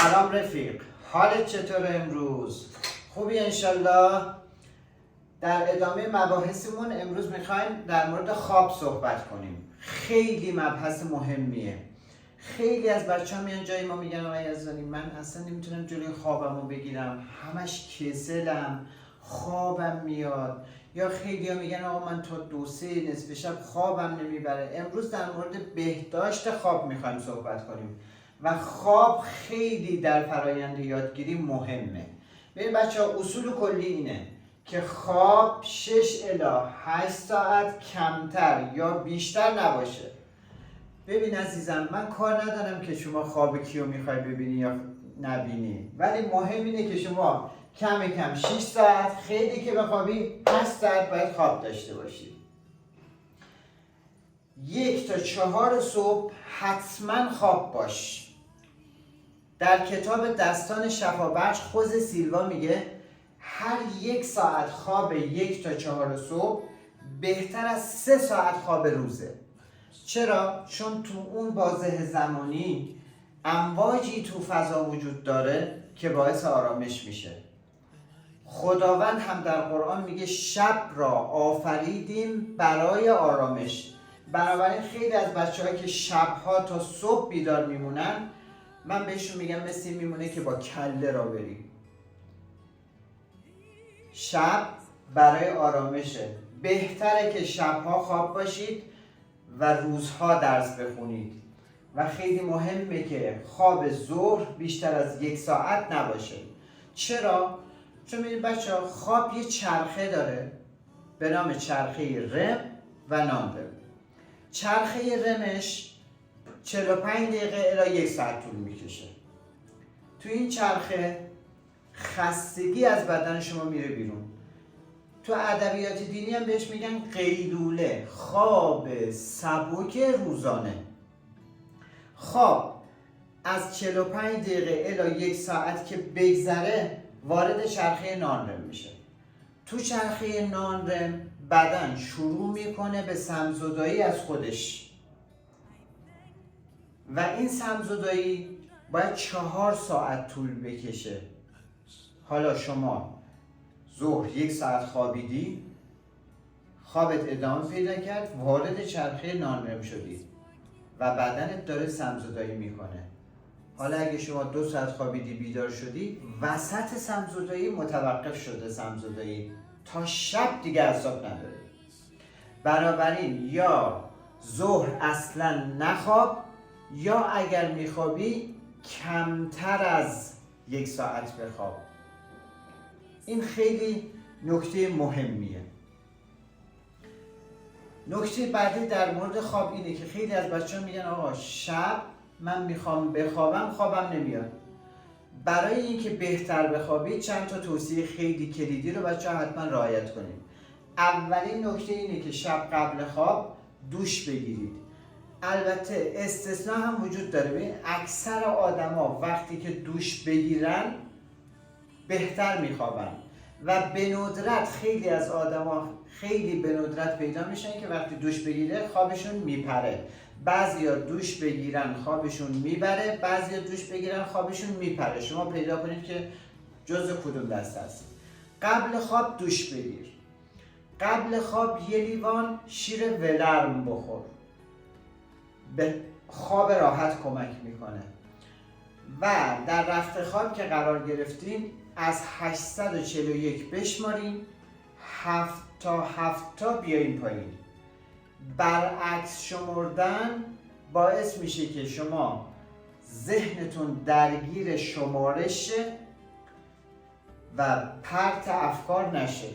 سلام رفیق، حالت چطور امروز؟ خوبی انشالله؟ در ادامه مباحثمون امروز میخوایم در مورد خواب صحبت کنیم. خیلی مبحث مهمیه. خیلی از بچه ها میان جای ما میگن آقای یزدانی من اصلا نمیتونم جلوی خوابمو بگیرم، همش کسلم، خوابم میاد. یا خیلی ها میگن آقا من تا 2-3 نصف شب خوابم نمیبره. امروز در مورد بهداشت خواب میخوایم صحبت کنیم و خواب خیلی در فرایند یادگیری مهمه. ببین بچه ها اصول کلی اینه که خواب 6 الی 8 ساعت کمتر یا بیشتر نباشه. ببین عزیزم من کار ندارم که شما خواب کیو میخوای ببینی یا نبینی، ولی مهم اینه که شما کم 6 ساعت، خیلی که بخوابی 8 ساعت باید خواب داشته باشی. 1 تا 4 صبح حتما خواب باش. در کتاب دستان شفابخش خوز سیلوا میگه هر 1 ساعت خواب 1 تا 4 صبح بهتر از 3 ساعت خواب روزه. چرا؟ چون تو اون بازه زمانی امواجی تو فضا وجود داره که باعث آرامش میشه. خداوند هم در قرآن میگه شب را آفریدیم برای آرامش. بنابراین خیلی از بچه‌ها که شبها تا صبح بیدار میمونن، من بهشون میگم مثل میمونه که با کله را بریم. شب برای آرامشه. بهتره که شبها خواب باشید و روزها درس بخونید و خیلی مهمه که خواب ظهر بیشتر از 1 ساعت نباشه. چرا؟ چون ببینید بچه‌ها خواب یه چرخه داره به نام چرخه رم و نان رم. چرخه رمش 45 دقیقه الی 1 ساعت طول میکشه. تو این چرخه خستگی از بدن شما میره بیرون. تو ادبیات دینی هم بهش میگن قیلوله، خواب سبک روزانه. خواب از 45 دقیقه الی 1 ساعت که بگذره وارد چرخه نانرم میشه. تو چرخه نانرم بدن شروع میکنه به سمزدایی از خودش و این سمزدایی باید 4 ساعت طول بکشه. حالا شما ظهر 1 ساعت خوابیدی، خوابت ادامه پیدا کرد، وارد چرخه نانرم شدی و بدنت داره سمزدایی میکنه. حالا اگه شما 2 ساعت خوابیدی بیدار شدی، وسط سمزدایی متوقف شده سمزدایی، تا شب دیگه اعصاب نداره. بنابراین یا ظهر اصلا نخواب یا اگر میخوابی کمتر از 1 ساعت بخواب. این خیلی نکته مهمیه. نکته بعدی در مورد خواب اینه که خیلی از بچه‌ها میگن آقا شب من میخوام بخوابم خوابم نمیاد. برای اینکه بهتر بخوابید چند تا توصیه خیلی کلیدی رو بچه‌ها حتما رعایت کنید. اولین نکته اینه که شب قبل خواب دوش بگیرید. البته استثناء هم وجود داره. ببین اکثر آدما وقتی که دوش بگیرن بهتر میخوابن و به ندرت خیلی از آدما خیلی به ندرت پیدا میشن که وقتی دوش بگیره خوابشون میپره. بعضیا دوش بگیرن خوابشون میبره، بعضیا دوش بگیرن خوابشون میپره. شما پیدا کنید که جزء کدوم دسته هست. قبل خواب دوش بگیر. قبل خواب 1 لیوان شیر ولرم بخور. به خواب راحت کمک میکنه. و در رخت خواب که قرار گرفتین از 841 بشمارین 7 تا بیاین پایین. برعکس شمردن باعث میشه که شما ذهنتون درگیر شمارش شه و پرت افکار نشه.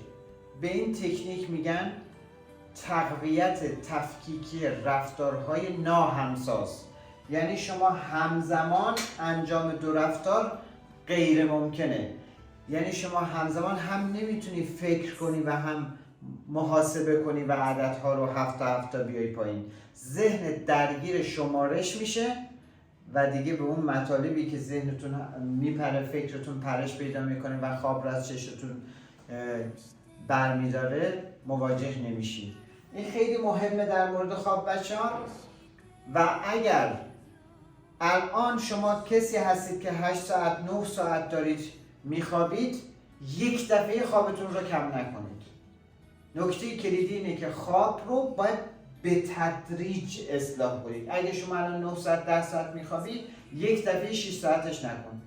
به این تکنیک میگن تقویت تفکیکی رفتارهای ناهمساز. یعنی شما همزمان انجام 2 رفتار غیر ممکنه. یعنی شما همزمان هم نمیتونی فکر کنی و هم محاسبه کنی و عددها رو 7 تا بیای پایین. ذهن درگیر شمارش میشه و دیگه به اون مطالبی که ذهنتون میپره، فکرتون پرش پیدا میکنه و خواب را از چشتون برمیداره مواجه نمیشید. این خیلی مهمه در مورد خواب بچه‌ها. و اگر الان شما کسی هستید که 8 ساعت 9 ساعت دارید میخوابید، یک دفعه خوابتون رو کم نکنید. نکته کلیدی اینه که خواب رو باید به تدریج اصلاح کنید. اگه شما الان 9 ساعت 10 ساعت میخوابید، یک دفعه 6 ساعتش نکن.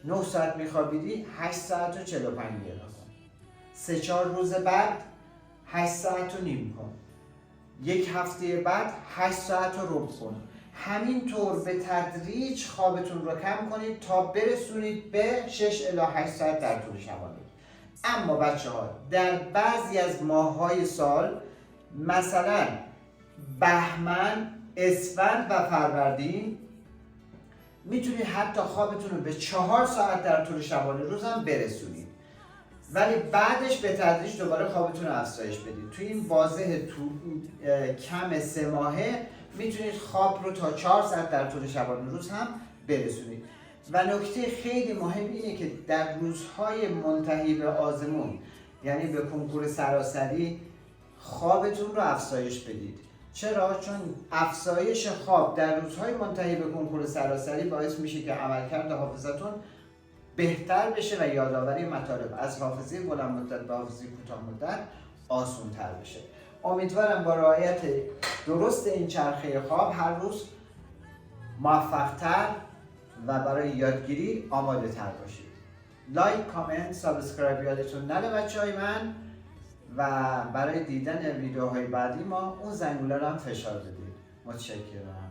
9 ساعت میخوابیدی 8 ساعت و 45 دقیقه کن. 3-4 روز بعد 8 ساعت و نیم کن. یک هفته بعد 8 ساعت و ربع کن. همینطور به تدریج خوابتون رو کم کنید تا برسونید به 6 الی 8 ساعت در طول شبانه. اما بچه ها در بعضی از ماه‌های سال، مثلا بهمن، اسفند و فروردین، میتونید حتی خوابتون رو به 4 ساعت در طول شبانه روز هم برسونید، ولی بعدش به تدریج دوباره خوابتون رو افزایش بدید. توی این بازه کم 3 ماهه میتونید خواب رو تا 4 ساعت در طول شبانه روز هم برسونید. و نکته خیلی مهم اینه که در روزهای منتهی به آزمون، یعنی به کنکور سراسری، خوابتون رو افزایش بدید. چرا؟ چون افزایش خواب در روزهای منتهی به کنکور سراسری باعث میشه که عملکرد حافظتون بهتر بشه و یادآوری مطالب از حافظه بلند مدت به حافظه کوتاه مدت آسان تر بشه. امیدوارم با رعایت درست این چرخه خواب هر روز موفق‌تر و برای یادگیری آماده تر باشید. لایک، کامنت، سابسکرایب یادتون نره بچه‌های من، و برای دیدن ویدیوهای بعدی ما اون زنگوله رو هم فشار بدید. متشکرم.